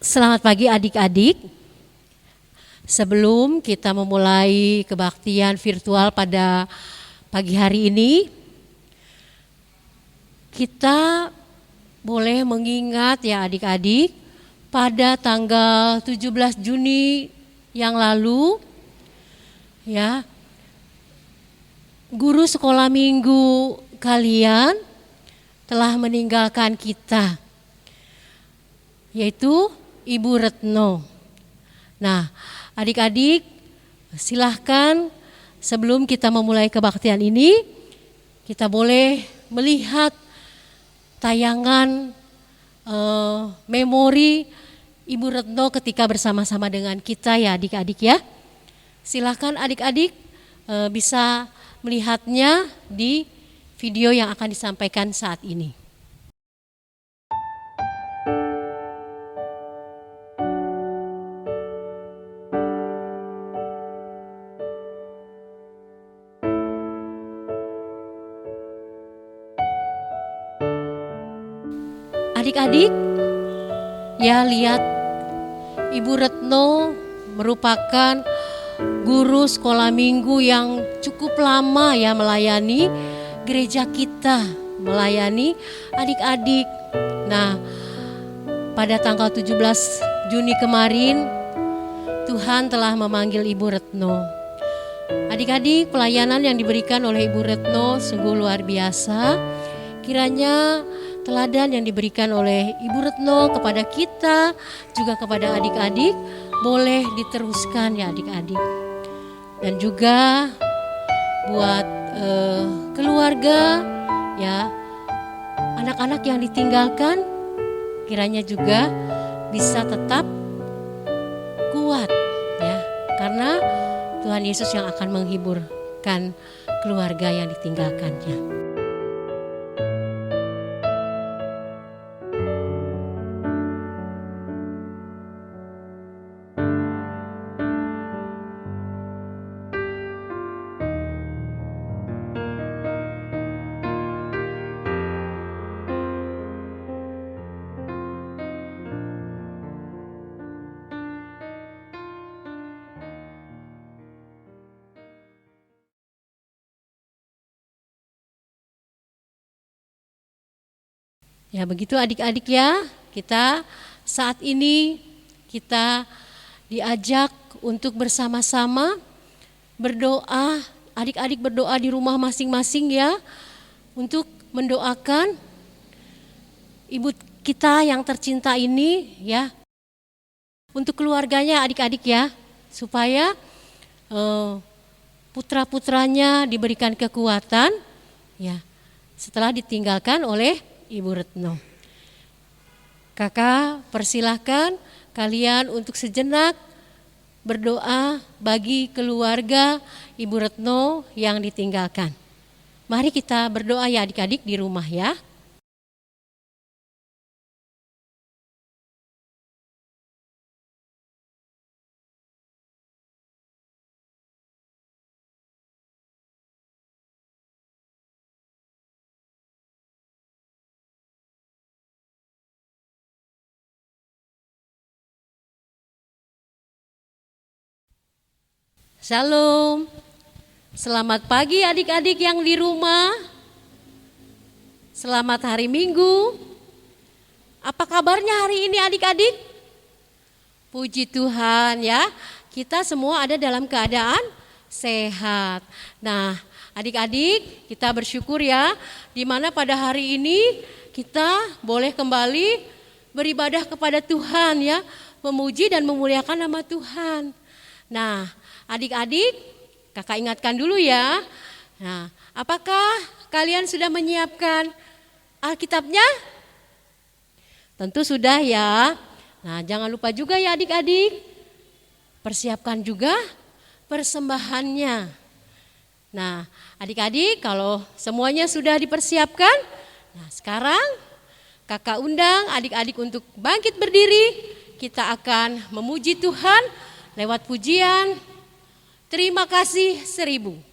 Selamat pagi adik-adik. Sebelum kita memulai kebaktian virtual pada pagi hari ini, kita boleh mengingat ya adik-adik, pada tanggal 17 Juni yang lalu ya, guru sekolah minggu kalian telah meninggalkan kita, yaitu Ibu Retno. Nah, adik-adik silahkan sebelum kita memulai kebaktian ini, kita boleh melihat tayangan memori Ibu Retno ketika bersama-sama dengan kita ya adik-adik ya. Silahkan adik-adik bisa melihatnya di video yang akan disampaikan saat ini. Adik-adik, ya lihat Ibu Retno merupakan guru sekolah minggu yang cukup lama ya melayani gereja kita, melayani adik-adik. Nah, pada tanggal 17 Juni kemarin Tuhan telah memanggil Ibu Retno. Adik-adik, pelayanan yang diberikan oleh Ibu Retno sungguh luar biasa. Kiranya teladan yang diberikan oleh Ibu Retno kepada kita, juga kepada adik-adik, boleh diteruskan ya adik-adik. Dan juga buat keluarga ya, anak-anak yang ditinggalkan, kiranya juga bisa tetap kuat ya, karena Tuhan Yesus yang akan menghiburkan keluarga yang ditinggalkannya. Ya begitu adik-adik ya, kita saat ini kita diajak untuk bersama-sama berdoa, adik-adik berdoa di rumah masing-masing ya, untuk mendoakan ibu kita yang tercinta ini ya, untuk keluarganya adik-adik ya, supaya putra-putranya diberikan kekuatan ya, setelah ditinggalkan oleh Ibu Retno. Kakak persilahkan kalian untuk sejenak berdoa bagi keluarga Ibu Retno yang ditinggalkan. Mari kita berdoa ya adik-adik di rumah ya. Shalom, selamat pagi adik-adik yang di rumah. Selamat hari Minggu. Apa kabarnya hari ini adik-adik? Puji Tuhan ya, kita semua ada dalam keadaan sehat. Nah adik-adik, kita bersyukur ya, di mana pada hari ini kita boleh kembali beribadah kepada Tuhan ya, memuji dan memuliakan nama Tuhan. Nah adik-adik, kakak ingatkan dulu ya. Nah, apakah kalian sudah menyiapkan Alkitabnya? Tentu sudah ya. Nah, jangan lupa juga ya adik-adik, persiapkan juga persembahannya. Nah, adik-adik kalau semuanya sudah dipersiapkan, nah sekarang kakak undang adik-adik untuk bangkit berdiri. Kita akan memuji Tuhan lewat pujian Terima kasih 1000.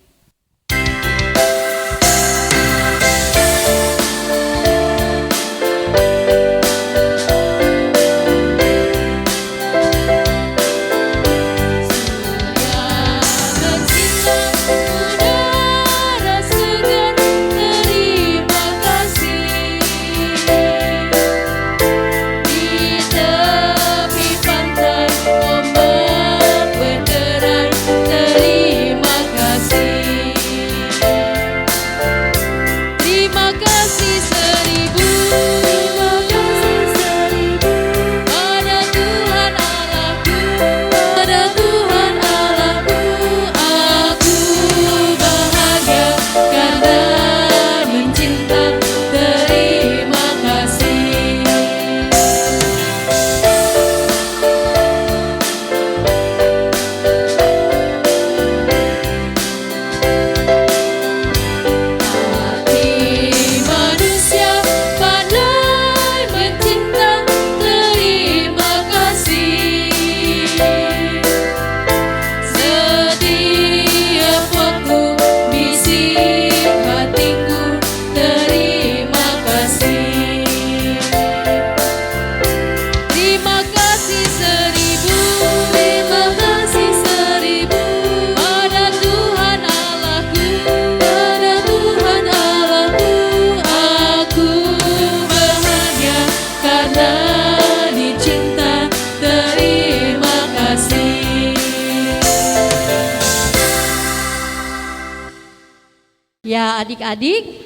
Ya adik-adik,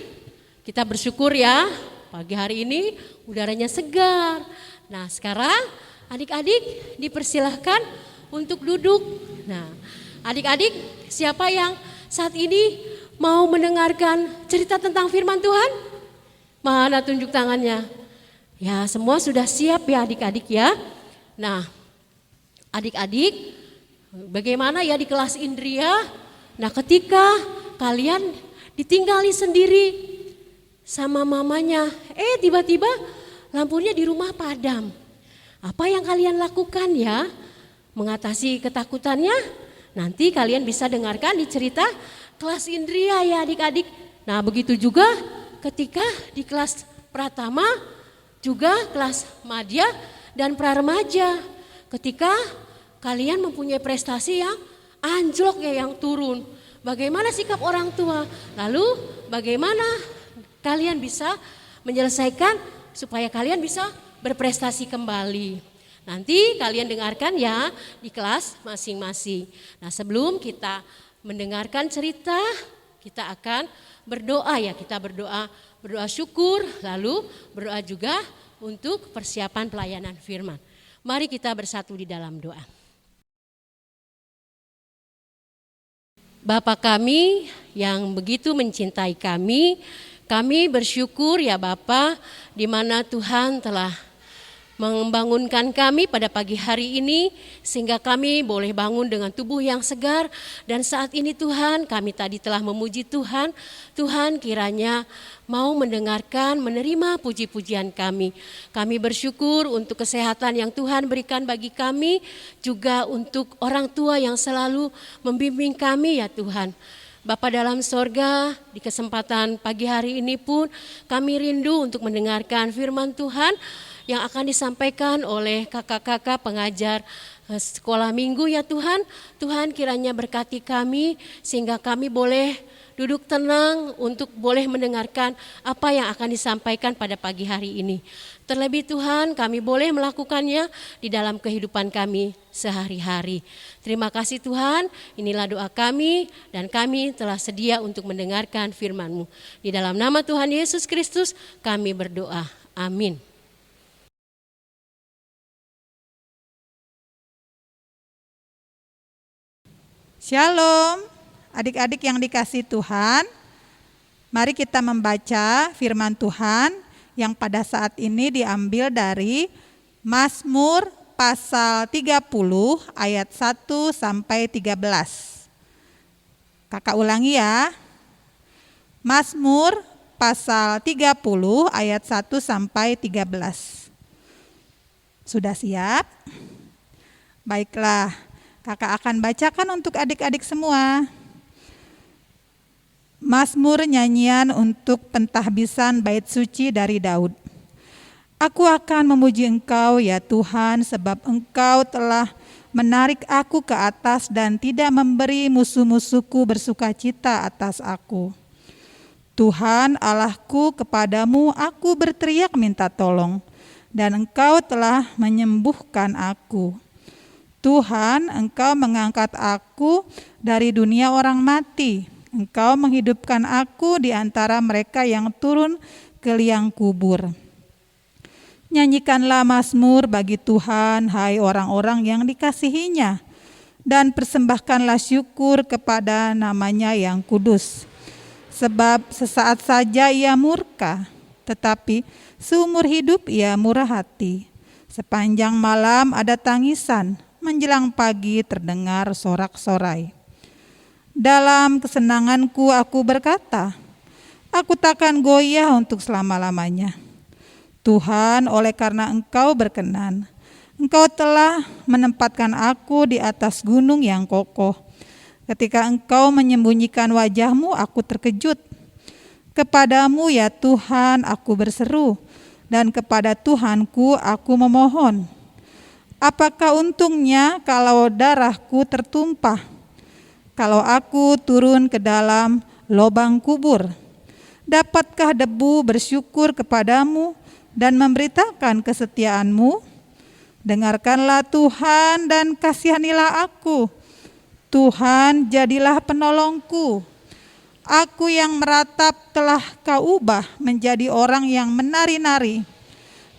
kita bersyukur ya pagi hari ini udaranya segar. Nah sekarang adik-adik dipersilahkan untuk duduk. Nah adik-adik siapa yang saat ini mau mendengarkan cerita tentang firman Tuhan? Mana tunjuk tangannya? Ya semua sudah siap ya adik-adik ya. Nah adik-adik bagaimana ya di kelas Indria? Nah ketika kalian ditinggali sendiri sama mamanya, tiba-tiba lampunya di rumah padam. Apa yang kalian lakukan ya? Mengatasi ketakutannya? Nanti kalian bisa dengarkan di cerita kelas Indria ya adik-adik. Nah begitu juga ketika di kelas Pratama, juga kelas Madya dan Praremaja. Ketika kalian mempunyai prestasi yang anjlok ya, yang turun. Bagaimana sikap orang tua? Lalu bagaimana kalian bisa menyelesaikan supaya kalian bisa berprestasi kembali? Nanti kalian dengarkan ya di kelas masing-masing. Nah sebelum kita mendengarkan cerita, kita akan berdoa ya. Kita berdoa syukur, lalu berdoa juga untuk persiapan pelayanan firman. Mari kita bersatu di dalam doa. Bapa kami yang begitu mencintai kami bersyukur ya Bapa, di mana Tuhan telah membangunkan kami pada pagi hari ini sehingga kami boleh bangun dengan tubuh yang segar. Dan saat ini Tuhan, kami tadi telah memuji Tuhan. Tuhan kiranya mau mendengarkan, menerima puji-pujian kami. Kami bersyukur untuk kesehatan yang Tuhan berikan bagi kami, juga untuk orang tua yang selalu membimbing kami ya Tuhan. Bapa dalam sorga, di kesempatan pagi hari ini pun kami rindu untuk mendengarkan firman Tuhan yang akan disampaikan oleh kakak-kakak pengajar sekolah minggu ya Tuhan. Tuhan kiranya berkati kami sehingga kami boleh duduk tenang untuk boleh mendengarkan apa yang akan disampaikan pada pagi hari ini. Terlebih Tuhan, kami boleh melakukannya di dalam kehidupan kami sehari-hari. Terima kasih Tuhan, inilah doa kami dan kami telah sedia untuk mendengarkan firman-Mu. Di dalam nama Tuhan Yesus Kristus kami berdoa. Amin. Shalom, adik-adik yang dikasihi Tuhan. Mari kita membaca firman Tuhan yang pada saat ini diambil dari Mazmur pasal 30 ayat 1 sampai 13. Kakak ulangi ya. Mazmur pasal 30 ayat 1 sampai 13. Sudah siap? Baiklah. Kakak akan bacakan untuk adik-adik semua. Mazmur nyanyian untuk pentahbisan bait suci dari Daud. Aku akan memuji Engkau ya Tuhan, sebab Engkau telah menarik aku ke atas dan tidak memberi musuh-musuhku bersukacita atas aku. Tuhan Allahku, kepadamu aku berteriak minta tolong, dan Engkau telah menyembuhkan aku. Tuhan, Engkau mengangkat aku dari dunia orang mati. Engkau menghidupkan aku di antara mereka yang turun ke liang kubur. Nyanyikanlah mazmur bagi Tuhan, hai orang-orang yang dikasihinya, dan persembahkanlah syukur kepada namanya yang kudus. Sebab sesaat saja ia murka, tetapi seumur hidup ia murah hati. Sepanjang malam ada tangisan, menjelang pagi terdengar sorak-sorai. Dalam kesenanganku aku berkata, aku takkan goyah untuk selama-lamanya. Tuhan, oleh karena Engkau berkenan, Engkau telah menempatkan aku di atas gunung yang kokoh. Ketika Engkau menyembunyikan wajah-Mu, aku terkejut. Kepadamu ya Tuhan aku berseru, dan kepada Tuhanku aku memohon. Apakah untungnya kalau darahku tertumpah, kalau aku turun ke dalam lubang kubur? Dapatkah debu bersyukur kepadamu dan memberitakan kesetiaan-Mu? Dengarkanlah Tuhan dan kasihanilah aku. Tuhan, jadilah penolongku. Aku yang meratap telah kau ubah menjadi orang yang menari-nari.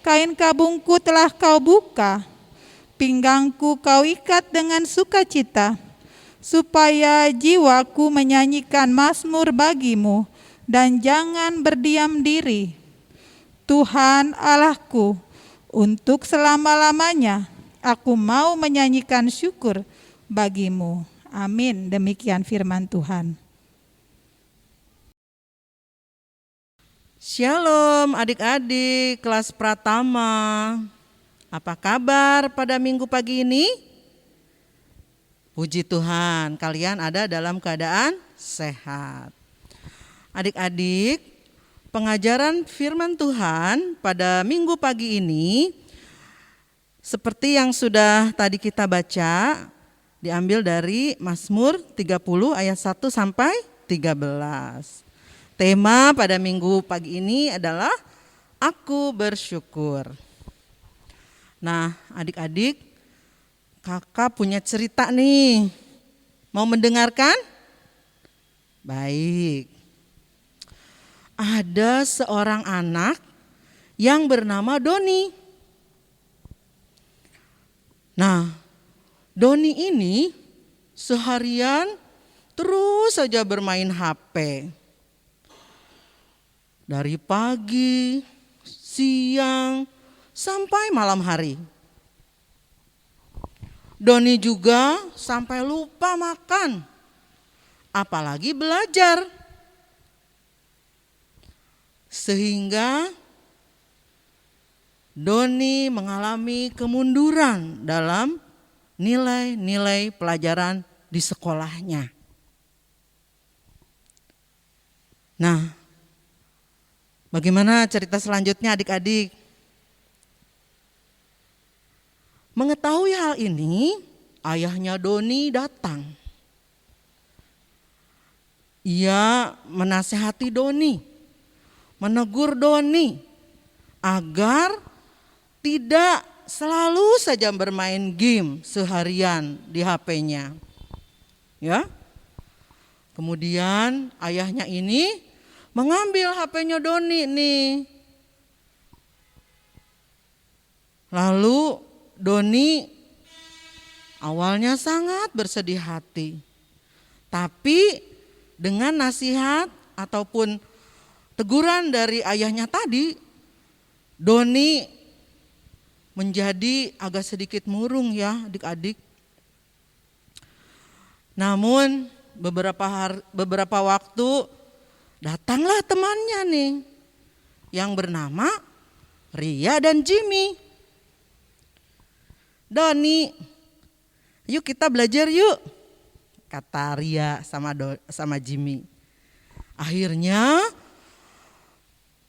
Kain kabungku telah kau buka, pinggangku kau ikat dengan sukacita, supaya jiwaku menyanyikan mazmur bagimu dan jangan berdiam diri. Tuhan Allahku, untuk selama-lamanya aku mau menyanyikan syukur bagimu. Amin. Demikian firman Tuhan. Shalom adik-adik kelas Pratama. Apa kabar pada minggu pagi ini? Puji Tuhan, kalian ada dalam keadaan sehat. Adik-adik, pengajaran firman Tuhan pada minggu pagi ini seperti yang sudah tadi kita baca, diambil dari Mazmur 30 ayat 1 sampai 13. Tema pada minggu pagi ini adalah Aku Bersyukur. Nah, adik-adik, kakak punya cerita nih. Mau mendengarkan? Baik. Ada seorang anak yang bernama Doni. Nah, Doni ini seharian terus saja bermain HP. Dari pagi, siang, sampai malam hari. Doni juga sampai lupa makan, apalagi belajar. Sehingga Doni mengalami kemunduran dalam nilai-nilai pelajaran di sekolahnya. Nah, bagaimana cerita selanjutnya adik-adik? Mengetahui hal ini, ayahnya Doni datang. Ia menasihati Doni, menegur Doni agar tidak selalu saja bermain game seharian di HP-nya. Ya. Kemudian ayahnya ini mengambil HP-nya Doni nih. Lalu Doni awalnya sangat bersedih hati. Tapi dengan nasihat ataupun teguran dari ayahnya tadi, Doni menjadi agak sedikit murung ya adik-adik. Namun beberapa waktu datanglah temannya nih yang bernama Ria dan Jimmy. Doni, yuk kita belajar yuk, kata Ria sama Jimmy. Akhirnya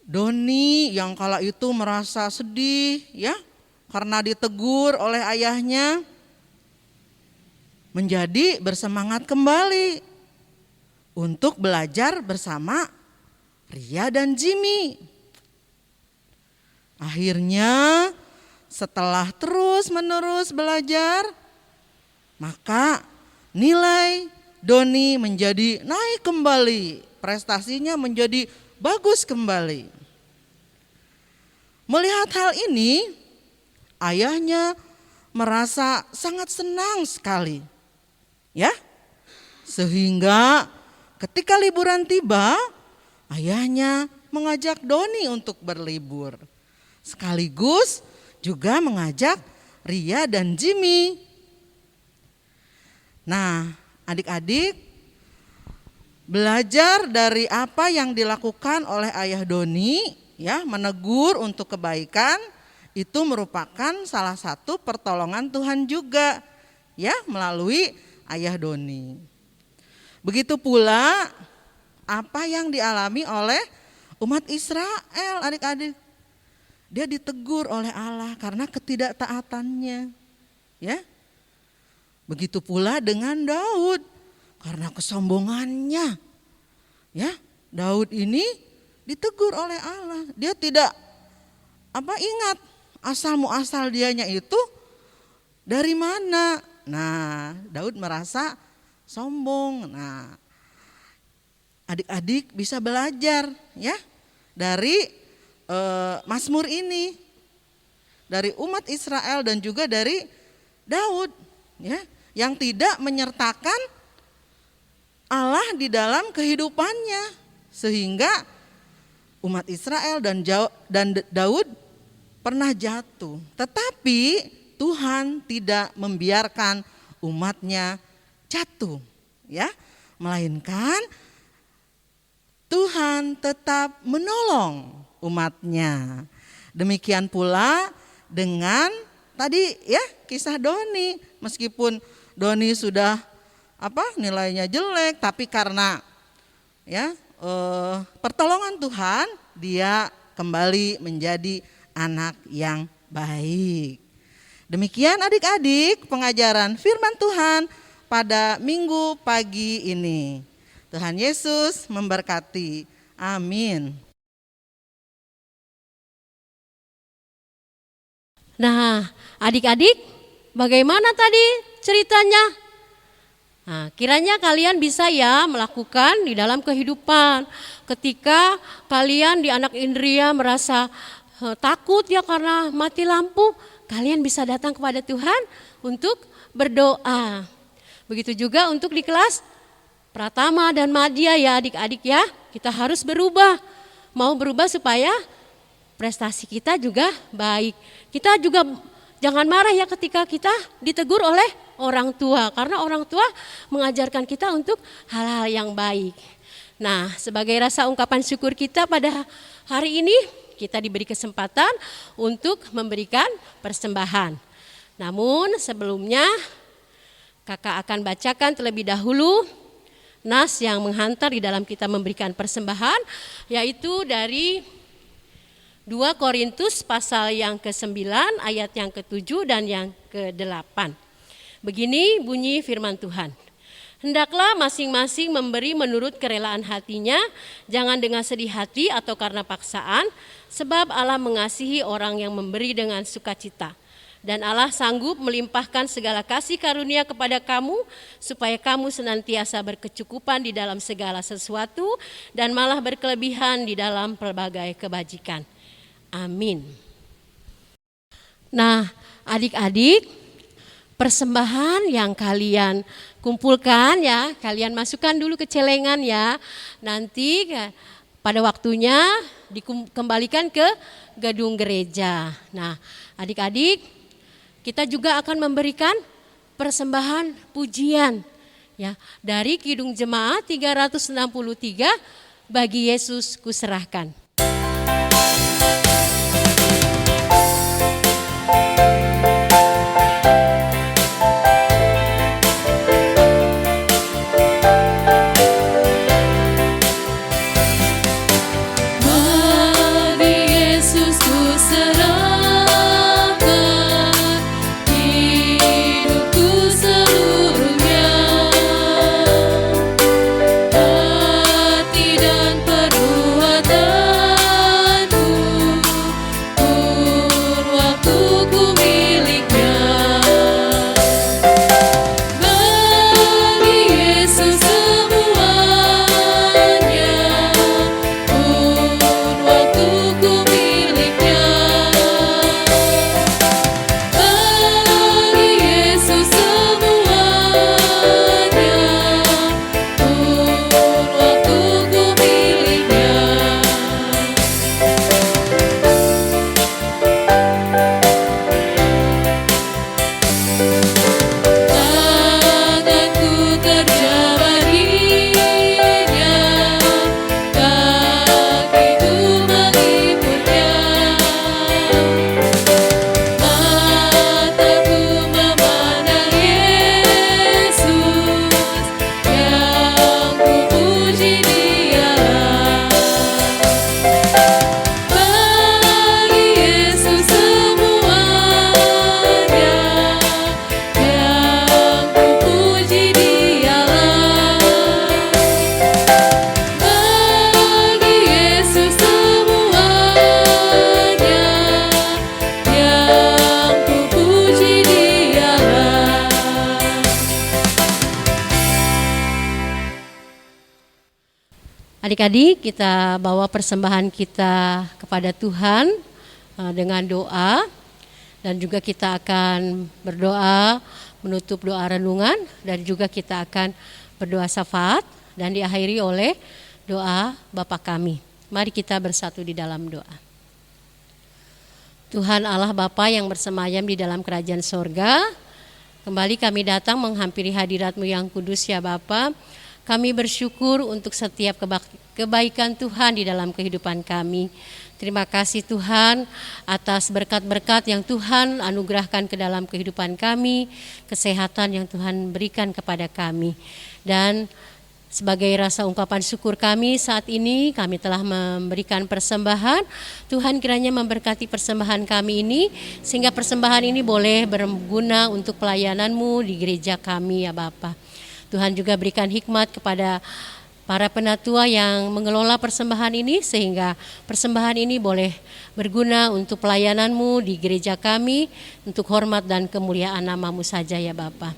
Doni yang kala itu merasa sedih ya karena ditegur oleh ayahnya, menjadi bersemangat kembali untuk belajar bersama Ria dan Jimmy. Akhirnya setelah terus-menerus belajar, maka nilai Doni menjadi naik kembali, prestasinya menjadi bagus kembali. Melihat hal ini, ayahnya merasa sangat senang sekali. Ya, sehingga ketika liburan tiba, ayahnya mengajak Doni untuk berlibur. Sekaligus juga mengajak Ria dan Jimmy. Nah, adik-adik, belajar dari apa yang dilakukan oleh ayah Doni, ya, menegur untuk kebaikan, itu merupakan salah satu pertolongan Tuhan juga, ya, melalui ayah Doni. Begitu pula apa yang dialami oleh umat Israel, adik-adik. Dia ditegur oleh Allah karena ketidaktaatannya. Ya. Begitu pula dengan Daud karena kesombongannya. Ya, Daud ini ditegur oleh Allah. Dia tidak ingat asal muasal dianya itu dari mana. Nah, Daud merasa sombong. Nah, adik-adik bisa belajar ya dari Mazmur ini, dari umat Israel dan juga dari Daud ya, yang tidak menyertakan Allah di dalam kehidupannya, sehingga umat Israel dan Daud pernah jatuh. Tetapi Tuhan tidak membiarkan umatnya jatuh ya, melainkan Tuhan tetap menolong umatnya. Demikian pula dengan tadi ya kisah Doni, meskipun Doni sudah nilainya jelek, tapi karena ya pertolongan Tuhan dia kembali menjadi anak yang baik. Demikian adik-adik pengajaran firman Tuhan pada minggu pagi ini. Tuhan Yesus memberkati. Amin. Nah, adik-adik, bagaimana tadi ceritanya? Nah, kiranya kalian bisa ya melakukan di dalam kehidupan. Ketika kalian di Anak Indria merasa takut ya karena mati lampu, kalian bisa datang kepada Tuhan untuk berdoa. Begitu juga untuk di kelas Pratama dan Madya ya adik-adik ya, kita harus berubah. Mau berubah supaya prestasi kita juga baik. Kita juga jangan marah ya ketika kita ditegur oleh orang tua, karena orang tua mengajarkan kita untuk hal-hal yang baik. Nah, sebagai rasa ungkapan syukur kita pada hari ini, kita diberi kesempatan untuk memberikan persembahan. Namun sebelumnya kakak akan bacakan terlebih dahulu nas yang menghantar di dalam kita memberikan persembahan, yaitu dari 2 Korintus pasal yang ke-9 ayat yang ke-7 dan yang ke-8. Begini bunyi firman Tuhan. Hendaklah masing-masing memberi menurut kerelaan hatinya, jangan dengan sedih hati atau karena paksaan, sebab Allah mengasihi orang yang memberi dengan sukacita. Dan Allah sanggup melimpahkan segala kasih karunia kepada kamu, supaya kamu senantiasa berkecukupan di dalam segala sesuatu, dan malah berkelebihan di dalam pelbagai kebajikan. Amin. Nah, adik-adik, persembahan yang kalian kumpulkan ya, kalian masukkan dulu ke celengan ya. Nanti pada waktunya dikembalikan ke gedung gereja. Nah, adik-adik, kita juga akan memberikan persembahan pujian ya dari Kidung Jemaat 363, Bagi Yesus Kuserahkan. Hati dan perbuatan Adik-adik, kita bawa persembahan kita kepada Tuhan dengan doa, dan juga kita akan berdoa menutup doa renungan, dan juga kita akan berdoa syafaat dan diakhiri oleh doa Bapa kami. Mari kita bersatu di dalam doa. Tuhan Allah Bapa yang bersemayam di dalam kerajaan sorga, kembali kami datang menghampiri hadirat-Mu yang kudus ya Bapa. Kami bersyukur untuk setiap kebaikan Tuhan di dalam kehidupan kami. Terima kasih Tuhan atas berkat-berkat yang Tuhan anugerahkan ke dalam kehidupan kami, kesehatan yang Tuhan berikan kepada kami. Dan sebagai rasa ungkapan syukur kami saat ini, kami telah memberikan persembahan. Tuhan kiranya memberkati persembahan kami ini, sehingga persembahan ini boleh berguna untuk pelayanan-Mu di gereja kami ya Bapa. Tuhan juga berikan hikmat kepada para penatua yang mengelola persembahan ini, sehingga persembahan ini boleh berguna untuk pelayanan-Mu di gereja kami, untuk hormat dan kemuliaan nama-Mu saja ya Bapa.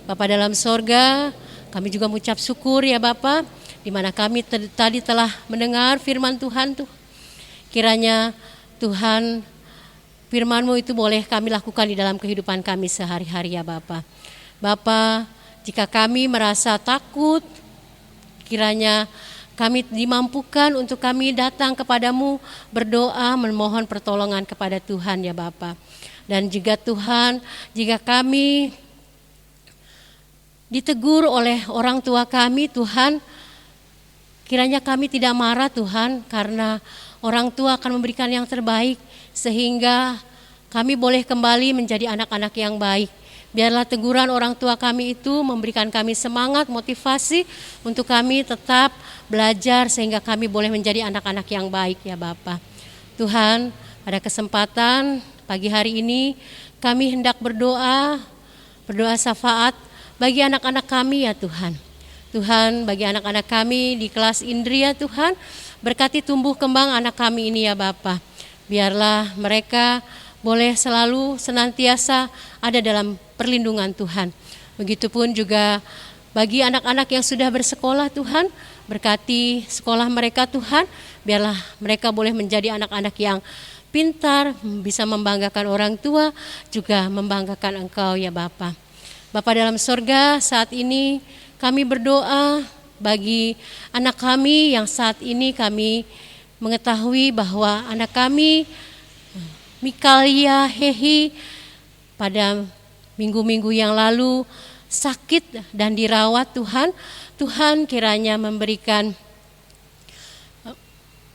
Bapa dalam sorga, kami juga mengucap syukur ya Bapa, di mana kami tadi telah mendengar firman Tuhan tuh. Kiranya Tuhan, firman-Mu itu boleh kami lakukan di dalam kehidupan kami sehari-hari ya Bapa. Bapa, jika kami merasa takut, kiranya kami dimampukan untuk kami datang kepadamu, berdoa, memohon pertolongan kepada Tuhan ya Bapa. Dan juga Tuhan, jika kami ditegur oleh orang tua kami, Tuhan, kiranya kami tidak marah Tuhan, karena orang tua akan memberikan yang terbaik, sehingga kami boleh kembali menjadi anak-anak yang baik. Biarlah teguran orang tua kami itu memberikan kami semangat, motivasi untuk kami tetap belajar, sehingga kami boleh menjadi anak-anak yang baik ya Bapa. Tuhan, pada kesempatan pagi hari ini kami hendak berdoa syafaat bagi anak-anak kami ya Tuhan. Tuhan, bagi anak-anak kami di kelas Indria Tuhan, berkati tumbuh kembang anak kami ini ya Bapa. Biarlah mereka boleh selalu senantiasa ada dalam perlindungan Tuhan. Begitupun juga bagi anak-anak yang sudah bersekolah Tuhan, berkati sekolah mereka Tuhan, biarlah mereka boleh menjadi anak-anak yang pintar, bisa membanggakan orang tua, juga membanggakan Engkau ya Bapa. Bapa dalam sorga, saat ini kami berdoa bagi anak kami yang saat ini kami mengetahui bahwa anak kami Mikalia Hehi pada minggu-minggu yang lalu sakit dan dirawat Tuhan. Tuhan kiranya memberikan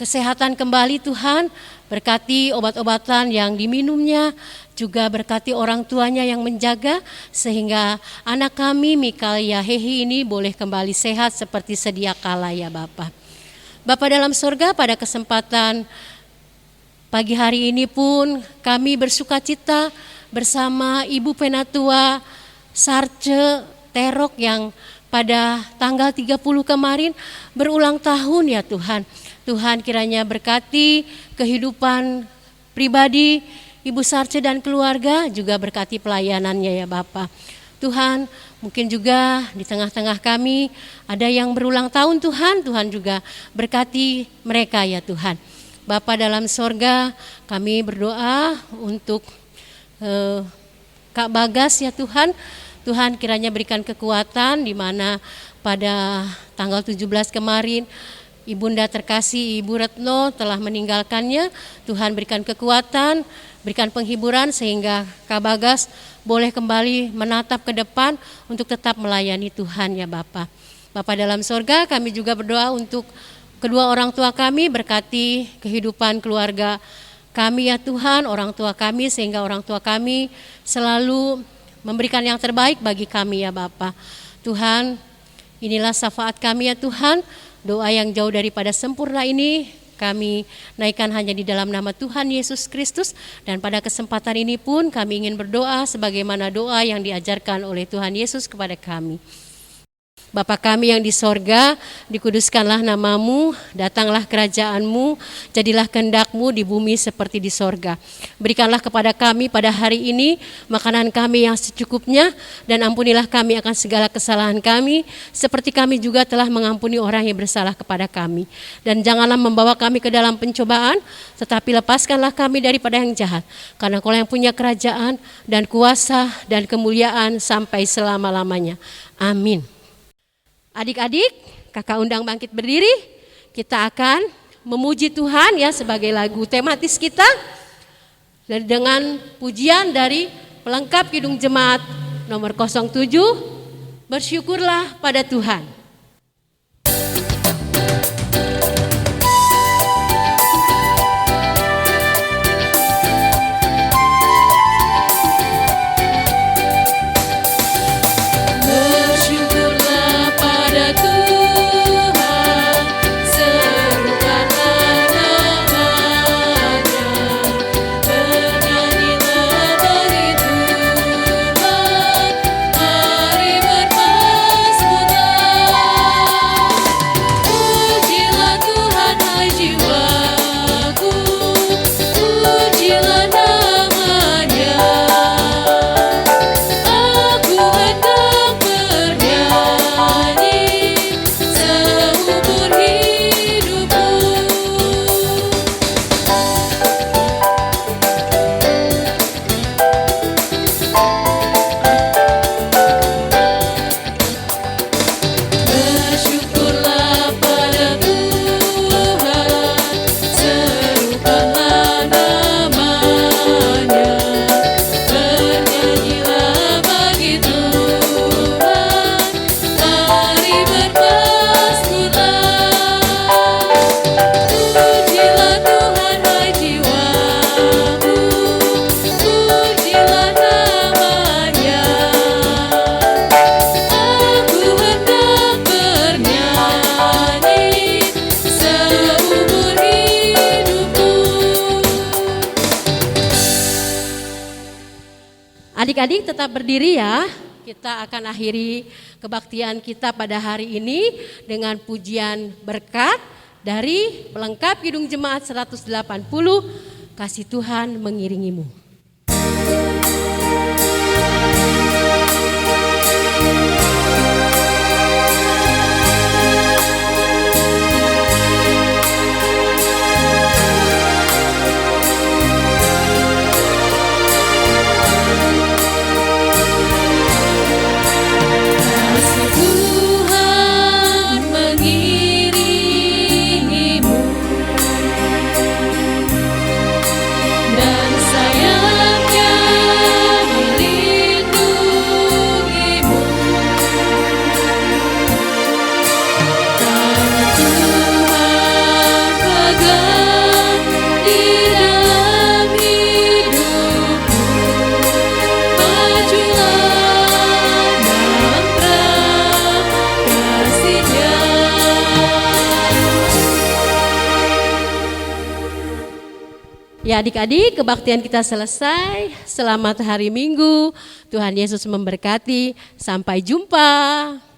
kesehatan kembali Tuhan, berkati obat-obatan yang diminumnya, juga berkati orang tuanya yang menjaga, sehingga anak kami Mikalia Hehi ini boleh kembali sehat seperti sedia kala ya Bapa. Bapa dalam sorga, pada kesempatan pagi hari ini pun kami bersukacita bersama Ibu Penatua Sarce Terok yang pada tanggal 30 kemarin berulang tahun ya Tuhan. Tuhan kiranya berkati kehidupan pribadi Ibu Sarce dan keluarga, juga berkati pelayanannya ya Bapa. Tuhan, mungkin juga di tengah-tengah kami ada yang berulang tahun Tuhan, Tuhan juga berkati mereka ya Tuhan. Bapa dalam sorga, kami berdoa untuk Kak Bagas ya Tuhan. Tuhan kiranya berikan kekuatan, di mana pada tanggal 17 kemarin Ibunda terkasih Ibu Retno telah meninggalkannya. Tuhan berikan kekuatan, berikan penghiburan, sehingga Kak Bagas boleh kembali menatap ke depan untuk tetap melayani Tuhan ya Bapa. Bapa dalam sorga, kami juga berdoa untuk kedua orang tua kami, berkati kehidupan keluarga kami ya Tuhan, orang tua kami, sehingga orang tua kami selalu memberikan yang terbaik bagi kami ya Bapa. Tuhan, inilah syafaat kami ya Tuhan, doa yang jauh daripada sempurna ini kami naikkan hanya di dalam nama Tuhan Yesus Kristus. Dan pada kesempatan ini pun kami ingin berdoa sebagaimana doa yang diajarkan oleh Tuhan Yesus kepada kami. Bapa kami yang di sorga, dikuduskanlah namamu, datanglah kerajaanmu, jadilah kehendak-Mu di bumi seperti di sorga. Berikanlah kepada kami pada hari ini makanan kami yang secukupnya, dan ampunilah kami akan segala kesalahan kami, seperti kami juga telah mengampuni orang yang bersalah kepada kami. Dan janganlah membawa kami ke dalam pencobaan, tetapi lepaskanlah kami daripada yang jahat. Karena Kau yang punya kerajaan dan kuasa dan kemuliaan sampai selama-lamanya. Amin. Adik-adik, kakak undang bangkit berdiri. Kita akan memuji Tuhan ya sebagai lagu tematis kita. Dan dengan pujian dari pelengkap Kidung Jemaat nomor 07, bersyukurlah pada Tuhan. Adik-adik tetap berdiri ya. Kita akan akhiri kebaktian kita pada hari ini dengan pujian berkat dari pelengkap Kidung Jemaat 180, Kasih Tuhan mengiringimu. Ya adik-adik, kebaktian kita selesai. Selamat hari Minggu. Tuhan Yesus memberkati. Sampai jumpa.